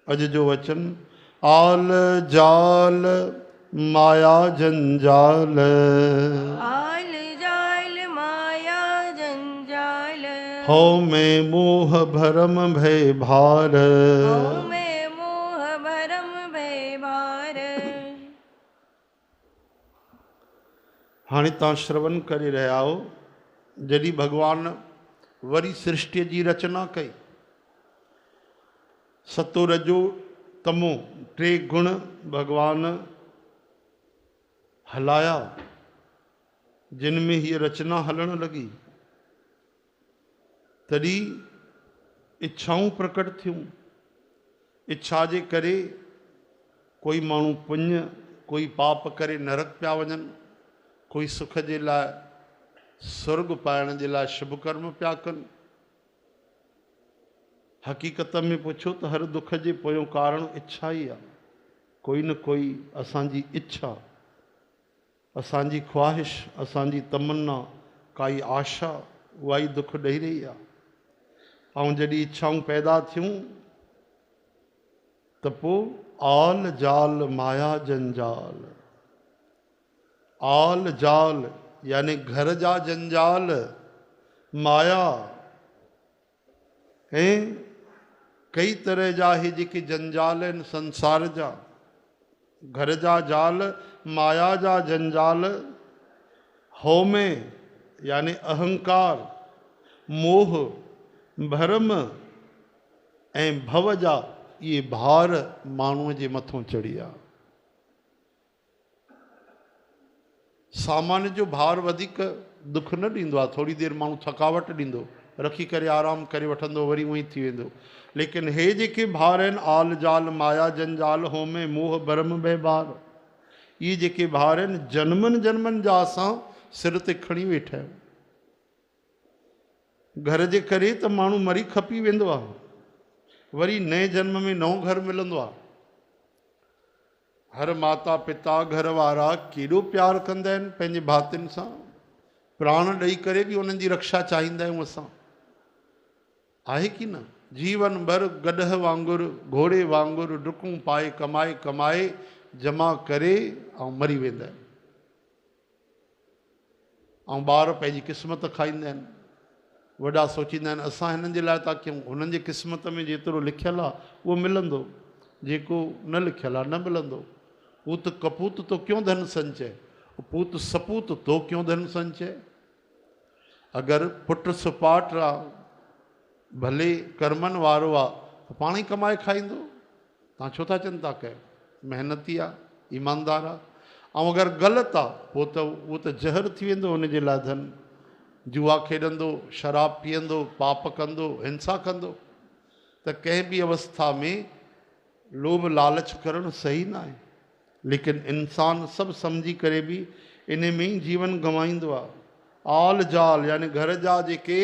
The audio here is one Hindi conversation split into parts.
अज जो वचन आल जाल माया जंजाल। आल जाल माया जंजाल। हो में मोह भरम भय भार। हऊ में मोह भरम भय भार। हाणे तव्हां श्रवण करे रहिया हो जॾहिं भगवान वरी सृष्टि जी रचना कई। सतो रजो तमो टे गुण भगवान हलाया जिन में हीअ रचना हलण लगी। तॾहिं इच्छाऊं प्रकट थियूं। इच्छा जे करे कोई माण्हू पुण्य कोई पाप करे नरक पिया वञनि, कोई सुख जे लाइ स्वर्ग पाइण जे लाइ शुभ कर्म पिया कनि। हक़ीक़त में पुछो त हर दुख जे पोयों कारण इच्छा ई आहे। कोई न कोई असांजी इच्छा, असांजी ख्वाहिश, असांजी तमन्ना, काई आशा उहा ई दुख ॾेई रही आहे। ऐं जॾहिं इच्छाऊं पैदा थियूं त पोइ आल जाल माया जंजाल। आल जाल यानी घर जा जंजाल, माया ऐं कई तरह जा ही जेके जंजाल आहिनि संसार जा। घर जा जाल, माया जा जंजाल, हो में यानी अहंकार, मोह, भरम ऐं भव जा इहे भार माण्हूअ जे मथां चढ़ी आहे। सामान्य जो भार वधीक दुख न ॾींदो आहे। थोरी देरि माण्हू थकावट ॾींदो, रखी करे आराम करे वठंदो, वरी उअं ई थी वेंदो। लेकिन हे जेके भार आहिनि आल जाल माया जंजाल, हो में मोह भरम भय भार, इहे जेके भार आहिनि जन्मनि जन्मनि जा असां सिर ते खणी वेठा आहियूं। घर जे करे त माण्हू मरी खपी वेंदो आहे, वरी नए जन्म में नओं घर मिलंदो आहे। हर माता पिता घर वारा केॾो प्यार कंदा आहिनि पंहिंजे भातियुनि सां, प्राण ॾेई करे बि उन्हनि जी रक्षा चाहींदा आहियूं असां, आहे की न? जीवन भर गॾह वांगुरु घोड़े वांगुरु डुकूं पाए कमाए कमाए जमा करे ऐं मरी वेंदा आहिनि। ऐं ॿार पंहिंजी क़िस्मत खाईंदा आहिनि। वॾा सोचींदा आहिनि असां हिननि जे लाइ था कयूं, हुननि जे क़िस्मत में जेतिरो लिखियलु आहे उहो मिलंदो, जेको न लिखियलु आहे न मिलंदो। पूत कपूत तो क्यों धन संचय, पूत सपूत तो क्यों धन संचय। अगरि पुटु सुपाट आहे, भले कर्मनि वारो आहे, त पाण ई कमाए खाईंदो। तव्हां छो था चिंता कयो? महिनती आहे, ईमानदार आहे। ऐं अगरि ग़लति आहे पोइ त उहो त ज़हर थी वेंदो हुनजे लाइ धन। जुआ खेॾंदो, शराब पीअंदो, पाप कंदो, हिंसा कंदो। त कंहिं बि अवस्था में लोभ लालच करणु सही न आहे। लेकिन इंसान सभु सम्झी करे बि इन में ई जीवन गंवाईंदो आहे। आल जाल यानी घर जा जेके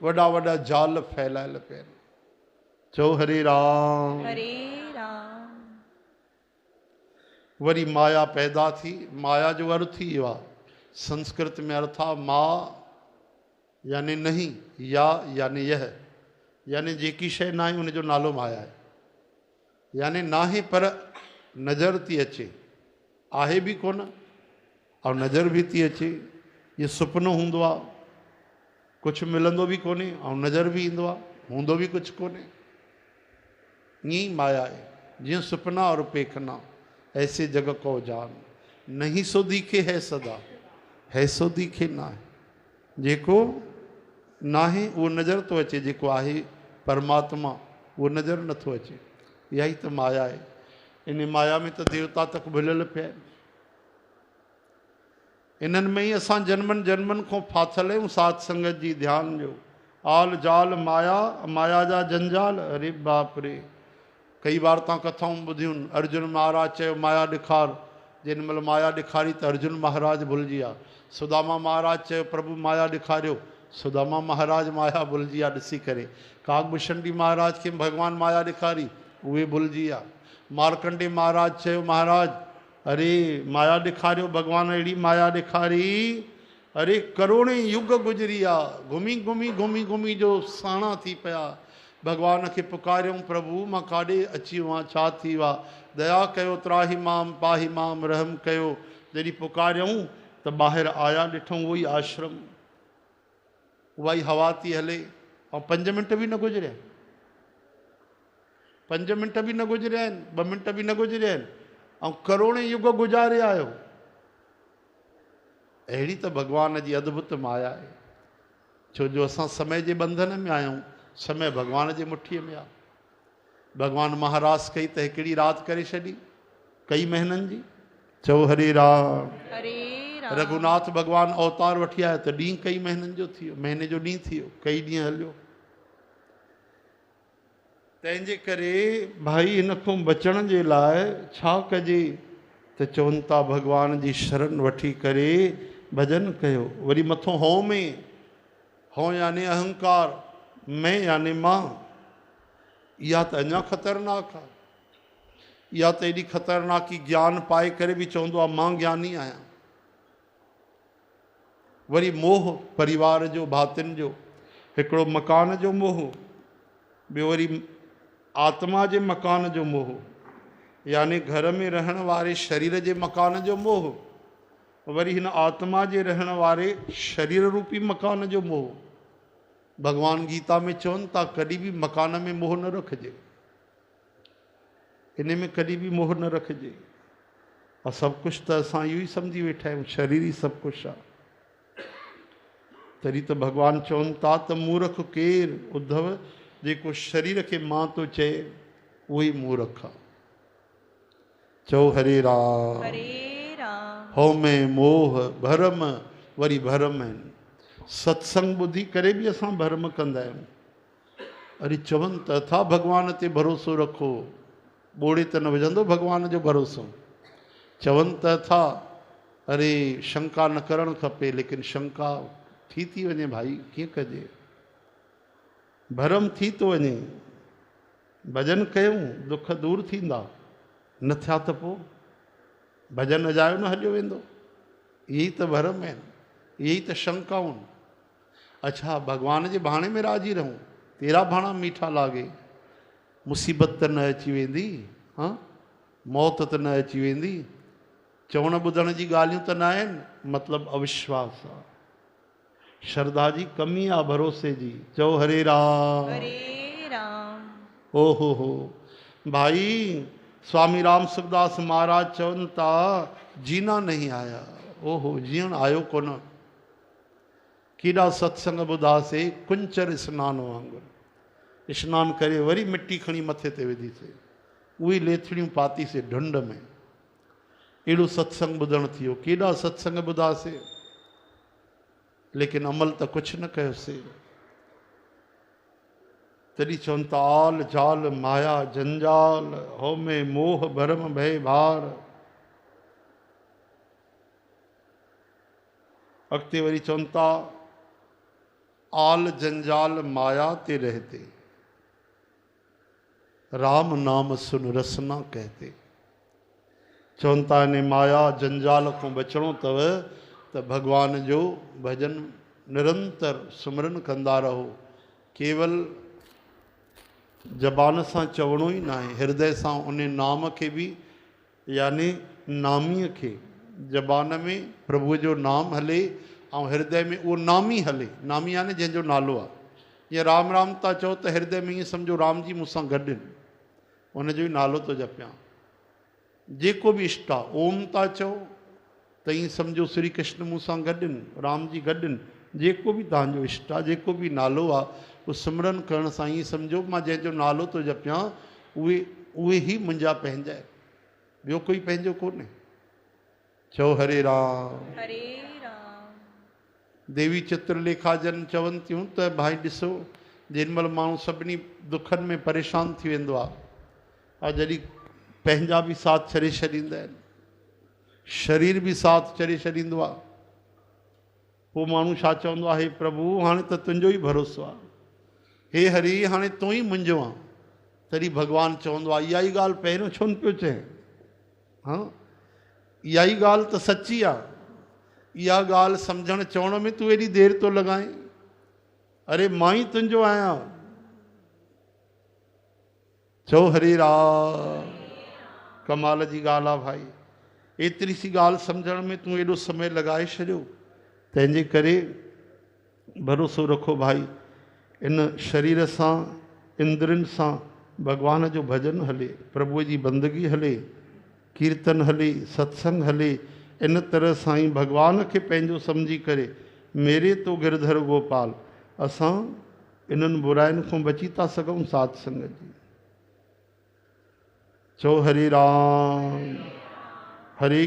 वॾा वॾा जाल फैलायल पिया आहिनि। चओ हरे राम हरे राम। वरी माया पैदा थी। माया जो अर्थ ई इहो आहे, संस्कृत में अर्थ आहे मां यानी नहीं, या यानी यह, यानी जेकी शइ न आहे उनजो नालो माया आहे। यानी नाहे पर नज़र थी अचे, आहे बि कोन ऐं नज़र बि थी अचे। इहो सुपिनो हूंदो आहे, कुझु मिलंदो बि कोन्हे ऐं नज़र बि ईंदो आहे, हूंदो बि कुझु कोन्हे। ईअं ई माया आहे। जीअं सुपना और पेखना ऐसे जग को जान, नहीं सो दिखे है सदा, है सो दिखे ना है। जेको नाहे उहो नज़र थो अचे, जेको आहे परमात्मा उहो नज़र नथो अचे। इहा ई त माया आहे। इन माया में त देवता तक भुलियल पिया आहिनि। इन्हनि में ई असां जन्मनि जन्मनि खां फाथल आहियूं साध संगत जी ध्यान जो। आल जाल माया, माया जा जंजाल, अरे बाप रे। कई बार तव्हां कथाऊं ॿुधियूं, अर्जुन महाराज चयो माया ॾेखार, जेॾी महिल माया ॾेखारी त अर्जुन महाराज भुलिजी विया। सुदामा महाराज चयो प्रभु माया ॾेखारियो, सुदामा महाराज माया भुलिजी विया ॾिसी करे। कागभूषणी महाराज खे भगवान माया ॾेखारी, उहे भुलिजी विया। मार्कंडे महाराज चयो महाराज अरे माया ॾेखारियो, भगवान अहिड़ी माया ॾेखारी, अरे करोड़े युग गुज़री विया, घुमी घुमी घुमी घुमी जो साणा थी पिया, भगवान खे पुकारियूं, प्रभु मां काॾे अची वियो आहियां, छा थी वियो आहे, दया कयो, त्राही माम पाही माम, रहम कयो। जॾहिं पुकारियूं त ॿाहिरि आया, ॾिठूं उहो ई आश्रम, उहा ई हवा थी हले, ऐं 5 मिंट बि न गुज़रिया, 5 मिंट बि न गुज़रिया आहिनि, 2 मिंट बि न गुज़रिया आहिनि, ऐं करोड़े युग गुज़ारे आयो। अहिड़ी त भॻवान जी अद्भुत माया आहे। छो जो असां समय जे बंधन में आहियूं, समय भॻवान जे मुठीअ में आहे। भॻवान महाराज कई त हिकिड़ी राति करे छॾी, कई महीननि जी। चओ हरे राम। हरे राम। रघुनाथ भॻवान अवतार वठी आया त ॾींहुं कई महीननि जो थी वियो, महीने जो ॾींहुं थी वियो, कई ॾींहं हलियो। तंहिंजे करे भाई हिन खां बचण जे लाइ छा कजे त चवनि था भॻवान जी शरण वठी करे भॼन कयो। वरी मथो हों में, हों यानी अहंकार, मैं यानी मां, इहा त अञा ख़तरनाक आहे। इहा त एॾी ख़तरनाक, ज्ञान पाए करे बि चवंदो आहे मां ज्ञानी आहियां। वरी मोह परिवार जो, भातियुनि जो, हिकिड़ो मकान जो मोह, ॿियो वरी आत्मा जे मकान जो मोह, यानी घर में रहण वारे शरीर जे मकान जो मोह, वरी हिन आत्मा जे रहण वारे शरीर रूपी मकान जो मोह। भगवान गीता में चवनि था कॾहिं बि मकान में मोह न रखिजे, इन में कॾहिं बि मोह न रखिजे। और सभु कुझु त असां इहो ई सम्झी वेठा आहियूं, शरीर ई सभु कुझु आहे। तॾहिं त भॻवान चवनि था त मूर्ख केरु उद्धव, जेको शरीर खे मां थो चए उहो ई मूर्ख आहे। चओ हरे राम। हरे राम। हो में मोह भरम, वरी भरम आहिनि। सत्संग ॿुधी करे बि असां भरम कंदा आहियूं। अरे चवनि त था भॻवान ते भरोसो रखो, ॿोड़े त न विझंदो भॻवान जो भरोसो। चवनि त था अरे शंका न करणु खपे, लेकिन शंका थी वञे भाई, कीअं कजे, भरम थी थो वञे। भॼन कयूं दुख दूरि थींदा, न थिया त पोइ भॼन अजायो न हलियो वेंदो। इहे ई त भरम आहिनि, इहे ई त शंकाऊं आहिनि। अच्छा भॻवान जे भाणे में राजी रहूं, तेरा भाणा मीठा लागे, मुसीबत त न अची वेंदी, हाँ मौत त न अची वेंदी, चवण ॿुधण जी ॻाल्हियूं त न आहिनि, मतिलबु अविश्वास आहे, श्रद्धा जी कमी आहे, भरोसे जी। चओ हरे राम। हरे राम। ओ हो भाई स्वामी राम सुखदास महाराज चवनि था जीना नहीं आया। ओहो जीअण आयो कोन। केॾा सत्संग ॿुधासीं, कुंचर सनान वांगुरु सनानु करे वरी मिटी खणी मथे ते विधीसीं, उहे लेथड़ियूं पातीसीं ढुंड में। अहिड़ो सत्संग ॿुधणु थी वियो। केॾा सत्संग ॿुधासीं, लेकिन अमल त कुझु न कयोसीं। तॾहिं चवनि था आल जाल माया जंजाल, हो में मोह भरम भय भार। अॻिते वरी चवनि था आल जंजाल माया ते रहते, राम नाम सुन रसना कहते। चवनि था इन माया जंजाल खां बचिणो अथव त भॻवान जो भॼन निरंतर सुमरन कंदा रहो। केवल ज़बान सां चवणो ई न आहे, हृदय सां उन नाम खे बि, यानी नामीअ खे ज़बान में प्रभुअ जो नाम हले ऐं हृदय में उहो नामी हले। नामी यानी जंहिंजो नालो आहे। जीअं राम राम था चओ त हृदय में ईअं सम्झो राम जी मूंसां गॾु आहिनि, उनजो ई नालो थो जपियां। जेको बि इष्ट आहे, ओम था चओ त ईअं सम्झो श्री कृष्ण मूंसां गॾु आहिनि, राम जी गॾु आहिनि। जेको बि तव्हांजो इष्ट आहे, जेको बि नालो आहे, उहो सिमरन करण सां ईअं सम्झो मां जंहिंजो नालो थो जपियां उहे ई मुंहिंजा पंहिंजा आहिनि, ॿियो कोई पंहिंजो कोन्हे। चओ हरे राम। हरे राम। देवी चित्रलेखा जन चवनि थियूं त भाई ॾिसो, जेॾीमहिल माण्हू सभिनी दुखनि में परेशान थी वेंदो आहे, और जॾहिं पंहिंजा बि साथ छॾे छॾींदा आहिनि, शरीर बि साथ छॾे छॾींदो आहे, पोइ माण्हू छा चवंदो आहे, हे प्रभु हाणे त तुंहिंजो ई भरोसो आहे, हे हरि हाणे तूं ई मुंहिंजो आहे। तॾहिं भॻवानु चवंदो आहे इहा ई ॻाल्हि पहिरियों छो न पियो चए। हा इहा ई ॻाल्हि त सची आहे, इहा ॻाल्हि सम्झणु चवण में तूं एॾी देरि थो लॻाए। अरे मां ई तुंहिंजो आहियां, चो हरे राम। कमाल जी ॻाल्हि आहे भाई, एतिरी सी ॻाल्हि सम्झण में तूं एॾो समय लॻाए छॾियो। तंहिंजे करे भरोसो रखो भाई, इन शरीर सां इंद्रियुनि सां भॻवान जो भॼन हले, प्रभुअ जी बंदगी हले, कीर्तन हले, सत्संग हले। इन तरह सां ई भॻवान खे पंहिंजो सम्झी करे मेरे तो गिरधर गोपाल असां इन्हनि बुराइनि खां बची था सघूं साध संगत जी। चो हरे राम। हरे